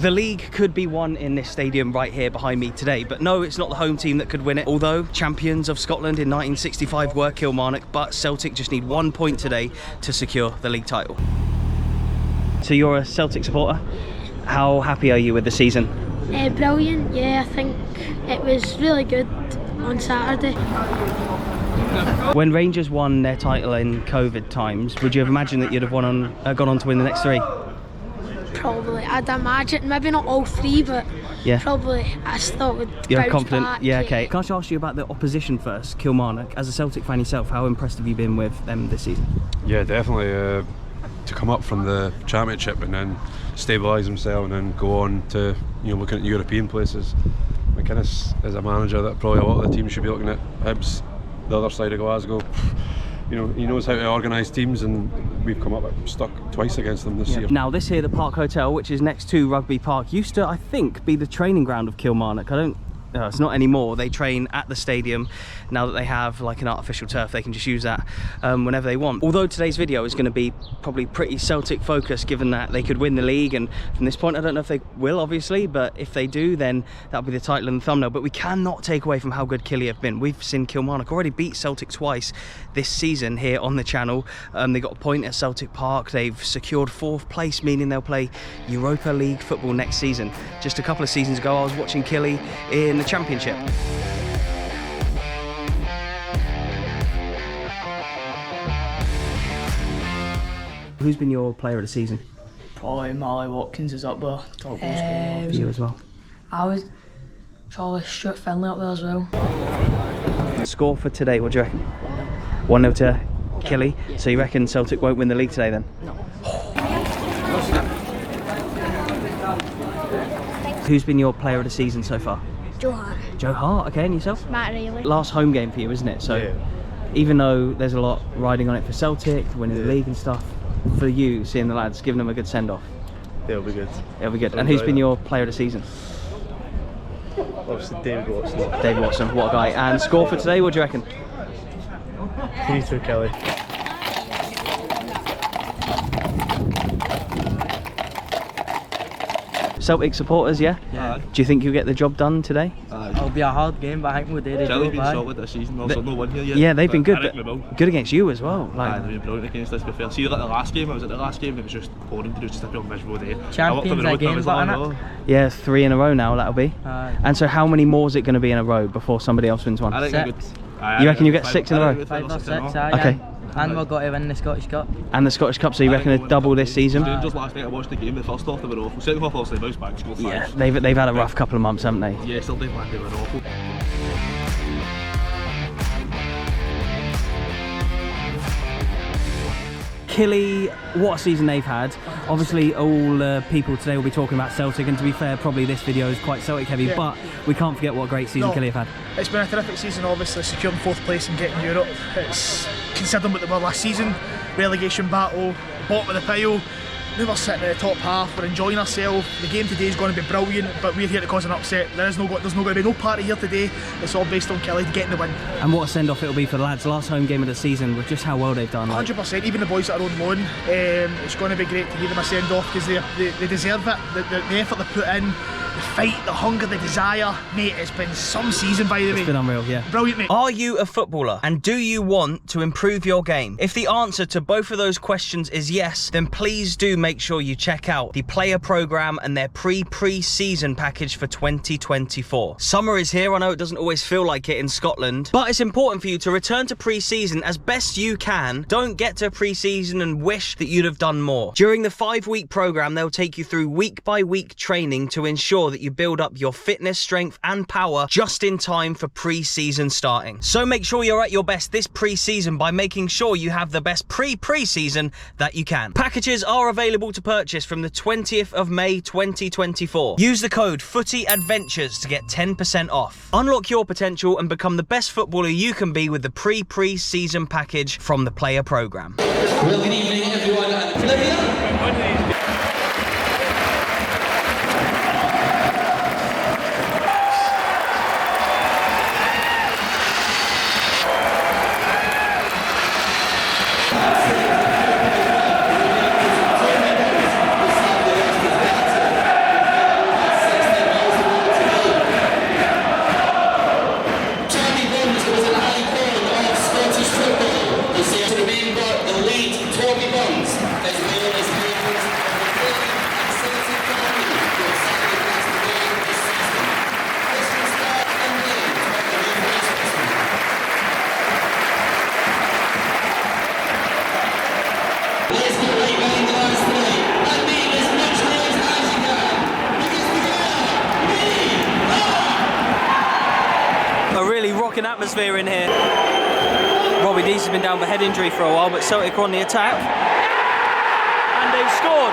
The league could be won in this stadium right here behind me today, but no, it's not the home team that could win it. Although champions of Scotland in 1965 were Kilmarnock, but Celtic just need 1 point today to secure the league title. So you're a Celtic supporter. How happy are you with the season? Brilliant, yeah, I think it was really good on Saturday. When Rangers won their title in COVID times, would you have imagined that you'd have gone on to win the next 3? Probably, I'd imagine, maybe not all 3, but yeah, probably. I still would. You're confident? Back, yeah, okay. Can I just ask you about the opposition first, Kilmarnock? As a Celtic fan yourself, how impressed have you been with them this season? Yeah, definitely. To come up from the Championship and then stabilise themselves and then go on to, you know, looking at European places. McInnes is a manager that probably a lot of the teams should be looking at. Hibs, the other side of Glasgow. You know, he knows how to organise teams, and we've come up stuck twice against them this year. Now this here, the Park Hotel, which is next to Rugby Park, used to, I think, be the training ground of Kilmarnock. It's not anymore. They train at the stadium. Now that they have like an artificial turf, they can just use that whenever they want. Although today's video is going to be probably pretty Celtic focused, given that they could win the league, and from this point I don't know if they will, obviously, but if they do, then that'll be the title and the thumbnail. But we cannot take away from how good Killie have been. We've seen Kilmarnock already beat Celtic twice this season here on the channel. They got a point at Celtic Park. They've secured 4th place, meaning they'll play Europa League football next season. Just a couple of seasons ago I was watching Killie in the Championship. Who's been your player of the season? Probably Marley Watkins is up there. Top goal scorer. For you as well. I would probably Stuart Finlay up there as well. Score for today, what do you reckon? 1-0 to Killie. Yeah. So you reckon Celtic won't win the league today then? No. Who's been your player of the season so far? Joe Hart. Joe Hart, okay, and yourself? Matt Riley. Last home game for you, isn't it? So yeah. Even though there's a lot riding on it for Celtic, winning the league and stuff, for you, seeing the lads, giving them a good send-off. It'll be good. It'll be good. And who's been your player of the season? Obviously David Watson. David Watson, what a guy. And score for today, what do you reckon? 3-2 Kelly. Celtic supporters, yeah? Yeah. Do you think you'll get the job done today? It'll be a hard game, but I think we'll do it. Kelly's been solid this season, also no one here yet. Yeah, they've been good, I reckon we will. but good against you as well. They've been brilliant against us, to be fair. See, like the last game, I was at the last game, it was just pouring to do just a real miserable day. Champions again, but Yeah, 3 in a row now, that'll be. And so how many more is it going to be in a row before somebody else wins one? I think You reckon you get 6 in a row? 5 or 6, okay. And we've got to win the Scottish Cup. And the Scottish Cup, so you reckon a double this season? Just last night I watched the game, the first half they were awful. Second half obviously bounced back, scored 5. Yeah, they've had a rough couple of months, haven't they? Yeah, still they were awful. Killie, what a season they've had. Obviously all people today will be talking about Celtic, and to be fair, probably this video is quite Celtic heavy, but we can't forget what a great season Killie have had. It's been a terrific season, obviously, securing 4th place and getting Europe. It's considering what they were last season, relegation battle, bottom of the pile. Now we're sitting at the top half, we're enjoying ourselves. The game today is going to be brilliant, but we're here to cause an upset. There's not going to be no party here today. It's all based on Killie getting the win. And what a send-off it'll be for the lads. Last home game of the season with just how well they've done. 100%, even the boys that are on loan, it's going to be great to give them a send-off because they deserve it. The effort they put in, the fight, the hunger, the desire. Mate, it's been some season, by the way. It's been unreal, yeah. Brilliant, mate. Are you a footballer, and do you want to improve your game? If the answer to both of those questions is yes, then please do make sure you check out the player program and their pre-season package for 2024. Summer is here. I know it doesn't always feel like it in Scotland, but it's important for you to return to pre-season as best you can. Don't get to pre-season and wish that you'd have done more. During the 5-week program, they'll take you through week-by-week training to ensure that you build up your fitness, strength and power just in time for pre-season starting. So make sure you're at your best this pre-season by making sure you have the best pre-season that you can. Packages are available to purchase from the 20th of May 2024. Use the code Footy Adventures to get 10% off. Unlock your potential and become the best footballer you can be with the pre-season package from the player program. Well, good evening everyone. rocking atmosphere in here. Robbie Dees has been down with a head injury for a while, but Celtic are on the attack. And they've scored.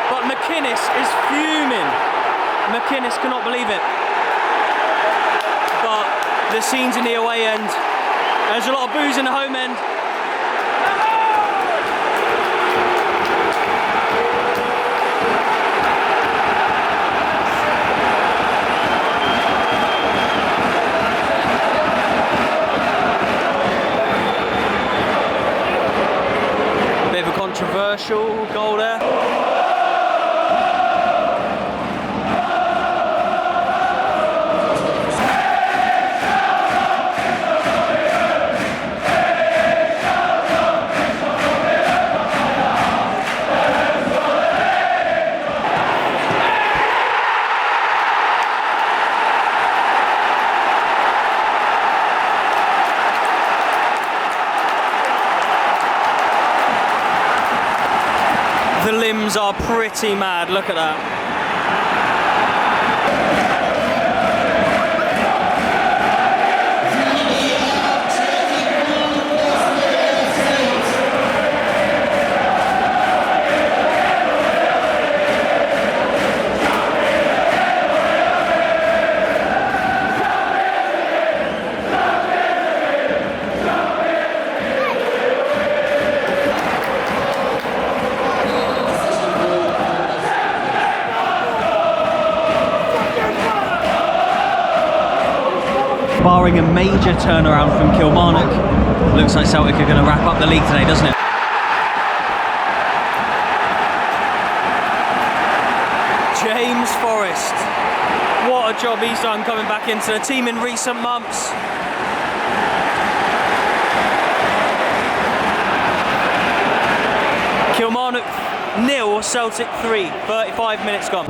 But McInnes is fuming. McInnes cannot believe it. But the scenes in the away end, there's a lot of boos in the home end. Bit of a controversial goal there. The limbs are pretty mad, look at that. Barring a major turnaround from Kilmarnock, looks like Celtic are going to wrap up the league today, doesn't it? James Forrest, what a job he's done coming back into the team in recent months. Kilmarnock 0, Celtic 3, 35 minutes gone.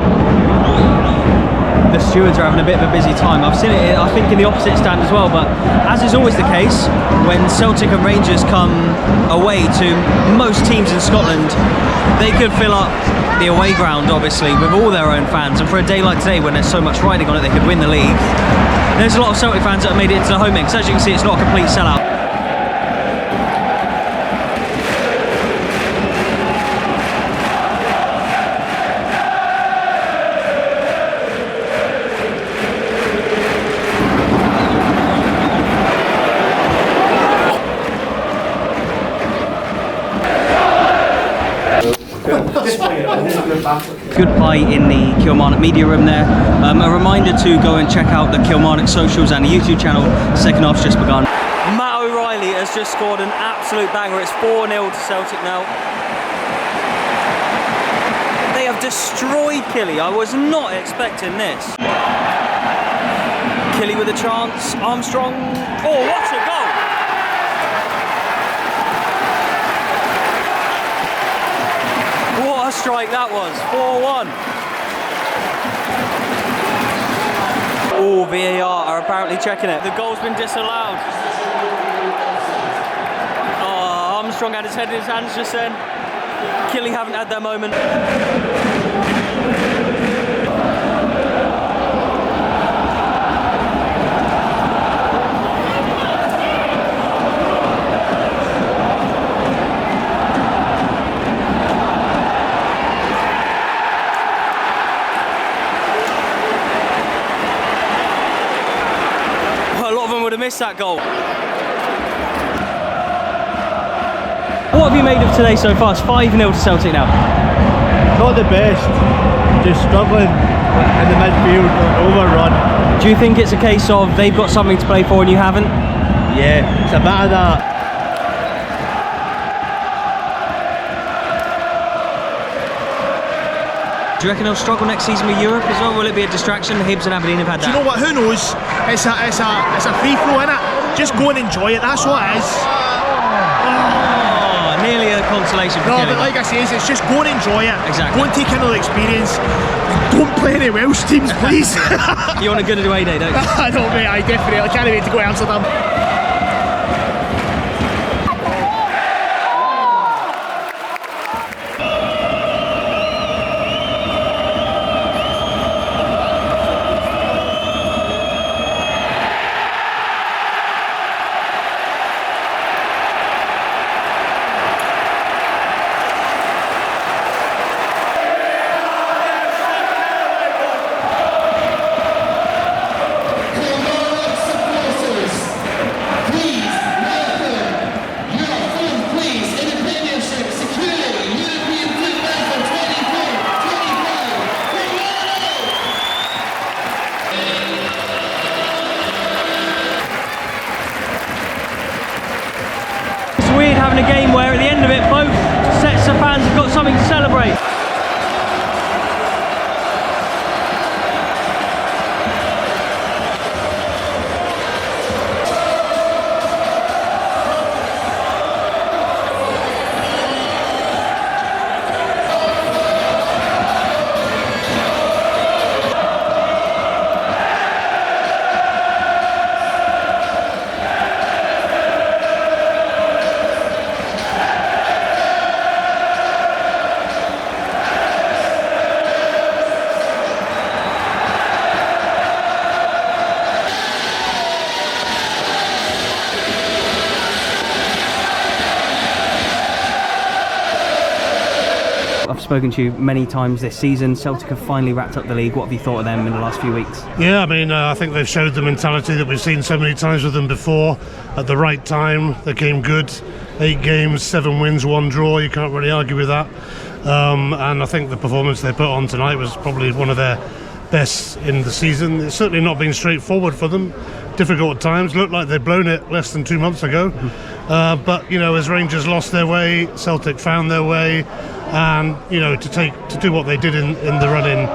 The stewards are having a bit of a busy time. I've seen it, I think, in the opposite stand as well, but as is always the case, when Celtic and Rangers come away to most teams in Scotland, they could fill up the away ground, obviously, with all their own fans, and for a day like today, when there's so much riding on it, they could win the league. There's a lot of Celtic fans that have made it into the home end, so as you can see, it's not a complete sellout. Goodbye in the Kilmarnock media room there. A reminder to go and check out the Kilmarnock socials and the YouTube channel. Second half's just begun. Matt O'Reilly has just scored an absolute banger. It's 4-0 to Celtic now. They have destroyed Killy. I was not expecting this. Killy with a chance. Armstrong. Oh, what a goal! What a strike that was, 4-1. Oh, VAR are apparently checking it. The goal's been disallowed. Oh, Armstrong had his head in his hands just then. Killy haven't had their moment. Would have missed that goal. What have you made of today so far? It's 5-0 to Celtic now. Not the best, just struggling in the midfield, overrun. Do you think it's a case of they've got something to play for and you haven't? Yeah, it's a bit of that. Do you reckon they'll struggle next season with Europe as well? Will it be a distraction? Hibs and Aberdeen have had that. Do you know what? Who knows? It's a free flow, innit? Just go and enjoy it. That's what it is. Oh, nearly a consolation for No, Killy. but like I say, it's just go and enjoy it. Exactly. Go and take in the experience. Don't play any Welsh teams, please. You want a good away day, don't you? I know, mate. I definitely. I can't wait to go to Amsterdam. spoken to you many times this season. Celtic have finally wrapped up the league. What have you thought of them in the last few weeks? Yeah, I mean, I think they've showed the mentality that we've seen so many times with them before. At the right time, they came good. 8 games, 7 wins, 1 draw. You can't really argue with that. And I think the performance they put on tonight was probably one of their best in the season. It's certainly not been straightforward for them. Difficult at times. Looked like they'd blown it less than 2 months ago. But, you know, as Rangers lost their way, Celtic found their way. And, you know, to do what they did in the run-in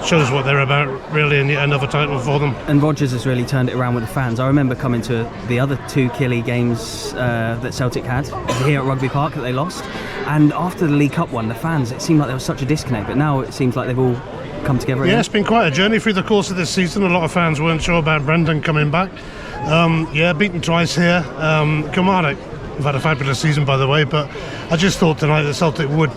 shows what they're about, really, and yet another title for them. And Rodgers has really turned it around with the fans. I remember coming to the other 2 Killie games that Celtic had here at Rugby Park that they lost. And after the League Cup one, the fans, it seemed like there was such a disconnect. But now it seems like they've all come together again. Yeah, it's been quite a journey through the course of this season. A lot of fans weren't sure about Brendan coming back. Beaten twice here. Kilmarnock have had a fabulous season, by the way, but I just thought tonight that Celtic would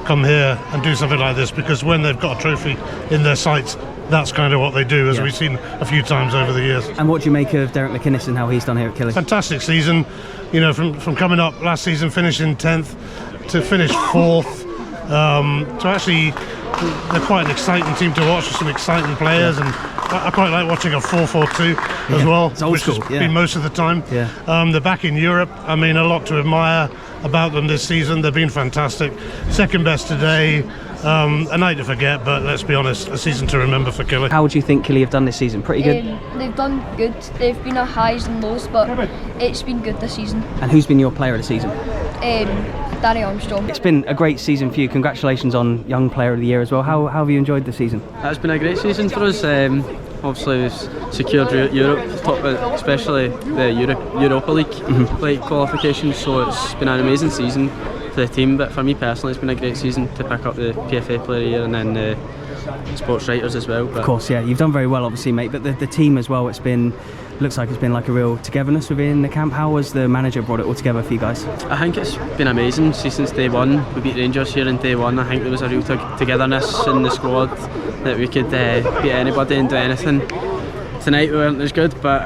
come here and do something like this, because when they've got a trophy in their sights, that's kind of what they do, as we've seen a few times over the years. And what do you make of Derek McInnes and how he's done here at Killie? Fantastic season, you know, from coming up last season, finishing 10th to finish 4th, to actually, they're quite an exciting team to watch with some exciting players, and I quite like watching a 4-4-2 as well, which has been most of the time. They're back in Europe. I mean, a lot to admire about them this season. They've been fantastic. Second best today. A night to forget, but let's be honest, a season to remember for Killie. How would you think Killie have done this season? Pretty good? They've done good. They've been at highs and lows, but it's been good this season. And who's been your player of the season? Danny Armstrong. It's been a great season for you. Congratulations on Young Player of the Year as well. How have you enjoyed the season? It's been a great season for us. Obviously we've secured Europe, especially the Europa League like qualifications, so it's been an amazing season for the team, but for me personally it's been a great season to pick up the PFA Player of the Year and then the Sports Writers as well. But of course, yeah, you've done very well obviously, mate, but the team as well, looks like it's been like a real togetherness within the camp. How has the manager brought it all together for you guys? I think it's been amazing since day one. We beat Rangers here in day one. I think there was a real togetherness in the squad that we could beat anybody and do anything. Tonight we weren't as good, but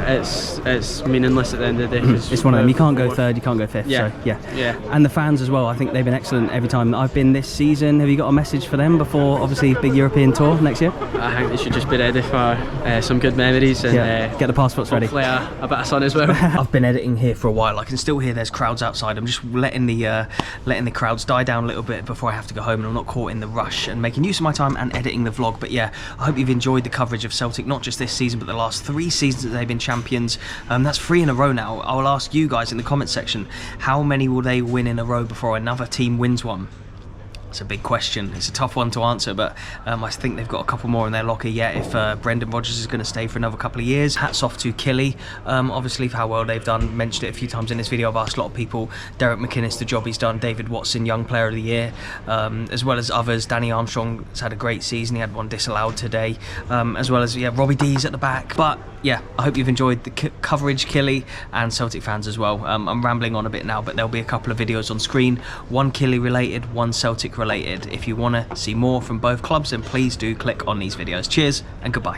it's meaningless at the end of the day. It's one of them. You can't go third, you can't go fifth. Yeah. So yeah. And the fans as well, I think they've been excellent every time that I've been this season. Have you got a message for them before obviously big European tour next year? I think they should just be ready for some good memories and get the passports ready. Hopefully a bit of sun as well. I've been editing here for a while. I can still hear there's crowds outside. I'm just letting the crowds die down a little bit before I have to go home, and I'm not caught in the rush and making use of my time and editing the vlog. But yeah, I hope you've enjoyed the coverage of Celtic, not just this season but the last 3 seasons that they've been champions. That's 3 in a row now. I will ask you guys in the comment section, how many will they win in a row before another team wins one? It's a big question. It's a tough one to answer, but I think they've got a couple more in their locker yet if Brendan Rodgers is going to stay for another couple of years. Hats off to Killie, obviously, for how well they've done. Mentioned it a few times in this video. I've asked a lot of people. Derek McInnes, the job he's done. David Watson, Young Player of the Year, as well as others. Danny Armstrong has had a great season. He had one disallowed today, as well as Robbie D's at the back. But yeah, I hope you've enjoyed the coverage, Killie, and Celtic fans as well. I'm rambling on a bit now, but there'll be a couple of videos on screen. One Killie related, one Celtic related. If you want to see more from both clubs, then please do click on these videos. Cheers and goodbye.